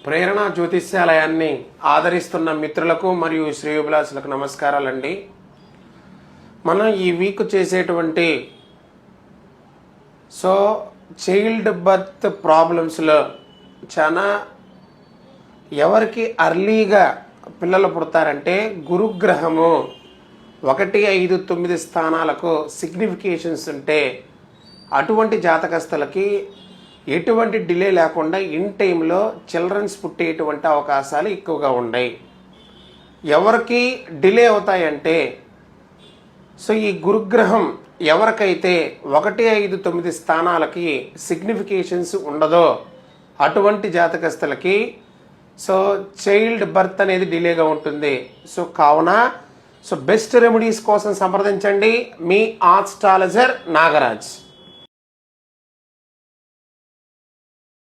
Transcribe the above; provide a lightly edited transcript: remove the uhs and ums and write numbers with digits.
ప్రేరణ జ్యోతిష్యాలయాన్ని ఆదరిస్తున్న మిత్రులకు మరియు శ్రేయోభిలాషులకు నమస్కారాలండి. మనం ఈ వీక్ చేసేటువంటి చైల్డ్ బర్త్ ప్రాబ్లమ్స్లో చాలా ఎవరికి అర్లీగా పిల్లలు పుడతారంటే గురుగ్రహము 1, 5, 9 స్థానాలకు సిగ్నిఫికేషన్స్ ఉంటే అటువంటి జాతకస్తులకి ఎటువంటి డిలే లేకుండా ఇన్ టైంలో చిల్డ్రన్స్ పుట్టేటువంటి అవకాశాలు ఎక్కువగా ఉన్నాయి. ఎవరికి డిలే అవుతాయంటే ఈ గురుగ్రహం ఎవరికైతే 1, 5, 9 స్థానాలకి సిగ్నిఫికేషన్స్ ఉండదో అటువంటి జాతకస్తులకి చైల్డ్ బర్త్ అనేది డిలేగా ఉంటుంది. కావున బెస్ట్ రెమెడీస్ కోసం సంప్రదించండి మీ ఆస్ట్రాలజర్ నాగరాజ్.